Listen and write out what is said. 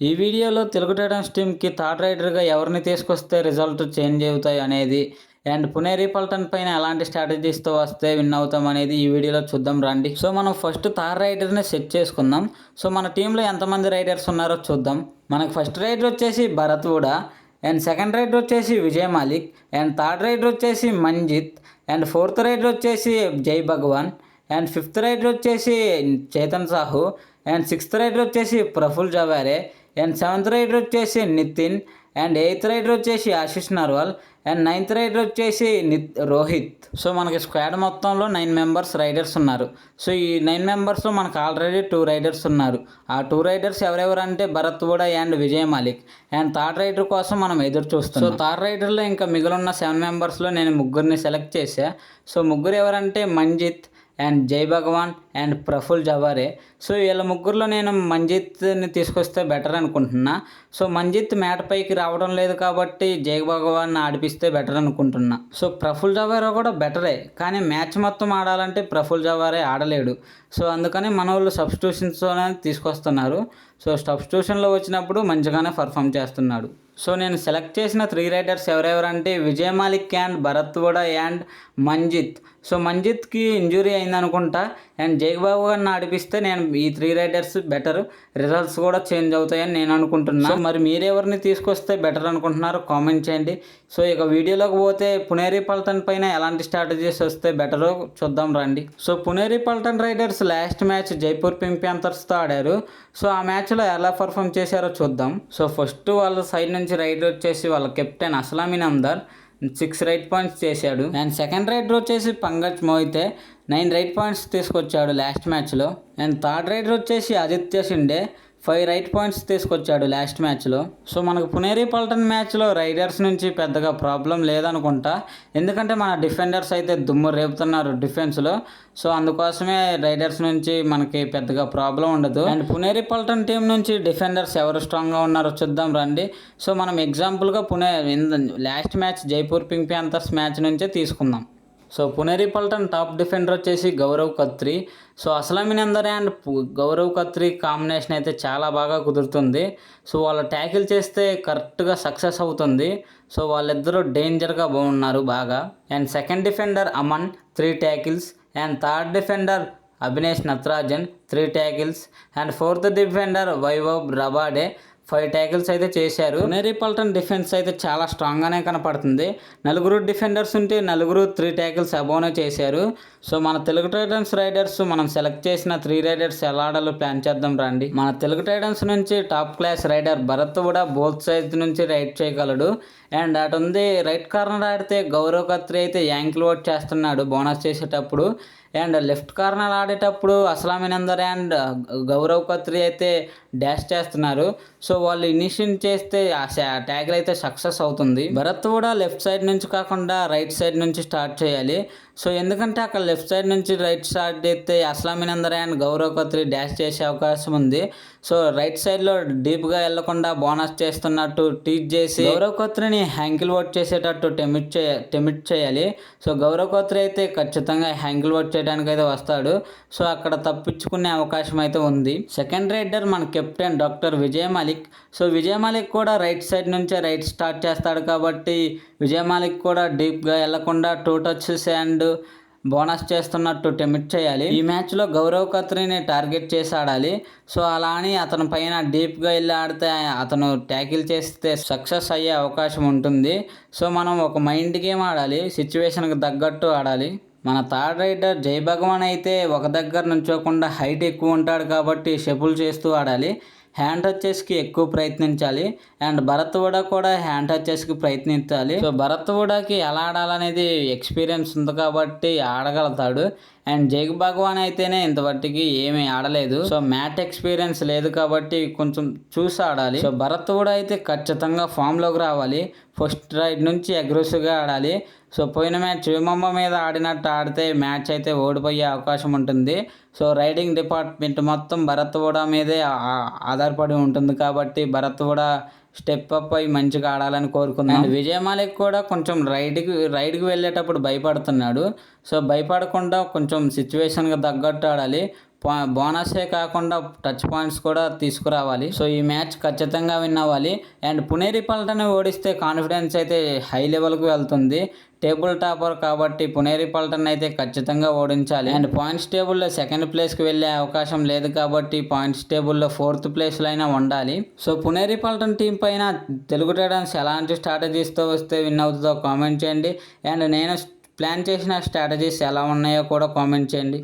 ఈ వీడియోలో తెలుగు టైటాన్స్ టీమ్‌కి థర్డ్ రైడర్‌గా ఎవరిని తీసుకొస్తే రిజల్ట్ చేంజ్ అవుతాయి అనేది, అండ్ పునేరి పల్టన్ పైన ఎలాంటి స్ట్రాటజీస్‌తో వస్తే విన్ అవుతాం అనేది ఈ వీడియోలో చూద్దాం రండి. సో మనం ఫస్ట్ థర్డ్ రైడర్‌ని సెట్ చేసుకుందాం. సో మన టీంలో ఎంతమంది రైడర్స్ ఉన్నారో చూద్దాం. మనకు ఫస్ట్ రైడర్ వచ్చేసి Bharat Hooda, and second rider వచ్చేసి Vijay Malik, and third rider వచ్చేసి మంజిత్, అండ్ ఫోర్త్ రైడర్ వచ్చేసి జై భగవాన్, అండ్ ఫిఫ్త్ రైడర్ వచ్చేసి Chetan Sahu, and sixth rider వచ్చేసి Praful Jaware, and seventh rider వచ్చేసి నితిన్, అండ్ ఎయిత్ రైడర్ వచ్చేసి Ashish Narwal, and ninth rider వచ్చేసి రోహిత్. సో మనకి స్క్వాడ్ మొత్తంలో 9 మెంబర్స్ రైడర్స్ ఉన్నారు. సో ఈ 9 మెంబర్స్లో మనకు ఆల్రెడీ 2 రైడర్స్ ఉన్నారు. ఆ 2 రైడర్స్ ఎవరెవరు అంటే Bharat Hooda and Vijay Malik. And third raider కోసం మనం ఎదురు చూస్తాం. సో థర్డ్ రైడర్లో ఇంకా మిగిలిన 7 మెంబర్స్లో నేను ముగ్గురిని సెలెక్ట్ చేశా. సో ముగ్గురు ఎవరంటే Manjit, and Jai Bhagavan, and Praful Zaware. So వీళ్ళ ముగ్గురులో నేను మంజిత్ని తీసుకొస్తే బెటర్ అనుకుంటున్నా. సో మంజిత్ మ్యాట్ పైకి రావడం లేదు కాబట్టి జై భగవాన్ ఆడిపిస్తే బెటర్ అనుకుంటున్నా. సో ప్రఫుల్ జవారే కూడా బెటరే, కానీ మ్యాచ్ మొత్తం ఆడాలంటే ప్రఫుల్ జవారే ఆడలేడు. సో అందుకని మన వాళ్ళు సబ్స్టిట్యూషన్స్తోనే తీసుకొస్తున్నారు. సో సబ్స్టిట్యూషన్లో వచ్చినప్పుడు మంచిగానే పర్ఫామ్ చేస్తున్నాడు. సో నేను సెలెక్ట్ చేసిన 3 రైడర్స్ ఎవరెవరంటే Vijay Malik and Bharat Hooda and Manjeet. So మంజిత్కి ఇంజురీ అయిందనుకుంటా, అండ్ జై భగవాన్ ఆడిపిస్తే నేను ఈ 3 రైడర్స్ బెటర్, రిజల్ట్స్ కూడా చేంజ్ అవుతాయని నేను అనుకుంటున్నాను. సో మరి మీరెవరిని తీసుకొస్తే బెటర్ అనుకుంటున్నారో కామెంట్ చేయండి. సో ఇక వీడియోలోకి పోతే పునేరి పల్టన్ పైన ఎలాంటి స్ట్రాటజీస్ వస్తే బెటరో చూద్దాం రండి. So Puneri Paltan raiders last match Jaipur pink ప్యాంథర్స్తో ఆడారు. సో ఆ మ్యాచ్లో ఎలా పర్ఫామ్ చేశారో చూద్దాం. సో ఫస్ట్ వాళ్ళ సైడ్ నుంచి రైడర్ వచ్చేసి వాళ్ళ captain Aslam Inamdar 6 raid points చేశాడు. అండ్ సెకండ్ రైడర్ వచ్చేసి పంకజ్ మోహితే 9 రైట్ పాయింట్స్ తీసుకొచ్చాడు లాస్ట్ మ్యాచ్లో. అండ్ థర్డ్ రైడర్ వచ్చేసి ఆదిత్య షిండే 5 రైట్ పాయింట్స్ తీసుకొచ్చాడు లాస్ట్ మ్యాచ్లో. సో మనకు పునేరి పల్టన్ మ్యాచ్లో రైడర్స్ నుంచి పెద్దగా ప్రాబ్లం లేదనుకుంటా, ఎందుకంటే మన డిఫెండర్స్ అయితే దుమ్ము రేపుతున్నారు డిఫెన్స్లో. సో అందుకోసమే రైడర్స్ నుంచి మనకి పెద్దగా ప్రాబ్లం ఉండదు. అండ్ పునేరి పల్టన్ టీం నుంచి డిఫెండర్స్ ఎవరు స్ట్రాంగ్గా ఉన్నారో చూద్దాం రండి. సో మనం ఎగ్జాంపుల్గా last match Jaipur pink panthers match నుంచే తీసుకుందాం. So Puneri Paltan top defender వచ్చేసి Gaurav Khatri. So Aslam Inamdar and Gaurav Khatri combination అయితే చాలా బాగా కుదురుతుంది. సో వాళ్ళు ట్యాకిల్ చేస్తే కరెక్ట్గా సక్సెస్ అవుతుంది. సో వాళ్ళిద్దరూ డేంజర్గా బాగున్నారు బాగా. And second defender Aman 3 tackles, and third defender Abhinesh Natarajan 3 tackles, and fourth defender Vaibhav Rabade 5 tackles అయితే చేశారు. పునేరి పల్టన్ డిఫెన్స్ అయితే చాలా స్ట్రాంగ్గానే కనపడుతుంది. 4 డిఫెండర్స్ ఉంటే 4 3 ట్యాకిల్స్ అబోనే చేశారు. సో మన తెలుగు టైటన్స్ రైడర్స్ మనం సెలెక్ట్ చేసిన 3 రైడర్స్ ఎలా ఆడాలో ప్లాన్ చేద్దాం రండి. మన తెలుగు టైటన్స్ నుంచి టాప్ క్లాస్ రైడర్ భరత్ కూడా బోత్ సైడ్ నుంచి రైడ్ చేయగలడు. అండ్ అటు ఉంది రైట్ కార్నర్ ఆడితే గౌరవ్ ఖత్రి అయితే యాంకిల్ అవుట్ చేస్తున్నాడు బోనస్ చేసేటప్పుడు. అండ్ లెఫ్ట్ కార్నర్ ఆడేటప్పుడు అస్లామిన్ అమ్దార్ అండ్ గౌరవ్ ఖత్రి అయితే డాష్ చేస్తున్నారు. సో వాళ్ళు ఇనిషియేట్ చేస్తే ఆ ట్యాగిల్ అయితే సక్సెస్ అవుతుంది. భరత్ కూడా లెఫ్ట్ సైడ్ నుంచి కాకుండా రైట్ సైడ్ నుంచి స్టార్ట్ చేయాలి. సో ఎందుకంటే అక్కడ లెఫ్ట్ సైడ్ నుంచి రైట్ స్టార్ట్ చేస్తే అస్లామిన్ అమ్దార్ అండ్ గౌరవ్ ఖత్రి డాష్ చేసే అవకాశం ఉంది. సో రైట్ సైడ్లో డీప్గా వెళ్లకుండా బోనస్ చేస్తున్నట్టు టీచ్ చేసి గౌరవ్ ఖత్రిని హ్యాంకిల్ అవుట్ చేసేటట్టు టెమిట్ చేయాలి. సో గౌరవ్ ఖత్రి అయితే ఖచ్చితంగా హ్యాంకిల్ అవుట్ చేయడానికి అయితే వస్తాడు. సో అక్కడ తప్పించుకునే అవకాశం అయితే ఉంది. సెకండ్ రైడర్ మన captain doctor Vijay Malik. So Vijay Malik కూడా రైట్ సైడ్ నుంచే రైట్ స్టార్ట్ చేస్తాడు కాబట్టి విజయ్ మాలిక్ కూడా డీప్గా వెళ్లకుండా 2 టచెస్ అండ్ బోనస్ చేస్తున్నట్టు టెమిట్ చేయాలి. ఈ మ్యాచ్లో గౌరవ్ ఖత్రిని టార్గెట్ చేసి ఆడాలి. సో అలా అని అతని పైన డీప్గా వెళ్ళి ఆడితే అతను ట్యాకిల్ చేస్తే సక్సెస్ అయ్యే అవకాశం ఉంటుంది. సో మనం ఒక మైండ్ గేమ్ ఆడాలి, సిచ్యువేషన్కి తగ్గట్టు ఆడాలి. మన థర్డ్ రైడర్ జై భగవాన్ అయితే ఒక దగ్గర నుంచోకుండా హైట్ ఎక్కువ ఉంటాడు కాబట్టి షెపుల్ చేస్తూ ఆడాలి. హ్యాండ్ టచెస్కి ఎక్కువ ప్రయత్నించాలి. అండ్ భరత్ వూడా కూడా హ్యాండ్ టచెస్కి ప్రయత్నించాలి. సో భరత్ వూడాకి ఎలా ఆడాలనేది ఎక్స్పీరియన్స్ ఉంది కాబట్టి ఆడగలుగుతాడు. అండ్ జై భగవాన్ అయితేనే ఇంతవరకు ఏమీ ఆడలేదు. సో మ్యాట్ ఎక్స్పీరియన్స్ లేదు కాబట్టి కొంచెం చూసి ఆడాలి. సో భరత్ వూడా అయితే ఖచ్చితంగా ఫామ్లోకి రావాలి. ఫస్ట్ రైడ్ నుంచి అగ్రెసివ్గా ఆడాలి. సో పోయిన మ్యాచ్ విమమ్మ మీద ఆడినట్టు ఆడితే మ్యాచ్ అయితే ఓడిపోయే అవకాశం ఉంటుంది. సో రైడింగ్ డిపార్ట్మెంట్ మొత్తం భరత్ వూడా మీదే ఆధారపడి ఉంటుంది కాబట్టి భరత్ వూడా స్టెప్ అప్ అయి మంచిగా ఆడాలని కోరుకున్నాను. విజయ్ మాలిక్ కూడా కొంచెం రైడ్కి వెళ్ళేటప్పుడు భయపడుతున్నాడు. సో భయపడకుండా కొంచెం సిచ్యువేషన్గా తగ్గట్టు ఆడాలి. బోనసే కాకుండా టచ్ పాయింట్స్ కూడా తీసుకురావాలి. సో ఈ మ్యాచ్ ఖచ్చితంగా విన్ అవ్వాలి. అండ్ పునేరి పల్టన్ ఓడిస్తే కాన్ఫిడెన్స్ అయితే హై లెవెల్కి వెళ్తుంది. టేబుల్ టాపర్ కాబట్టి పునేరి పల్టన్ అయితే ఖచ్చితంగా ఓడించాలి. అండ్ పాయింట్స్ టేబుల్లో సెకండ్ ప్లేస్కి వెళ్ళే అవకాశం లేదు కాబట్టి పాయింట్స్ టేబుల్లో 4th ప్లేస్లో అయినా ఉండాలి. సో పునేరి పల్టన్ టీం పైన తెలుగు టైటాన్స్ ఎలాంటి స్ట్రాటజీస్తో వస్తే విన్ అవుతుందో కామెంట్ చేయండి. అండ్ నేను ప్లాన్ చేసిన స్ట్రాటజీస్ ఎలా ఉన్నాయో కూడా కామెంట్ చేయండి.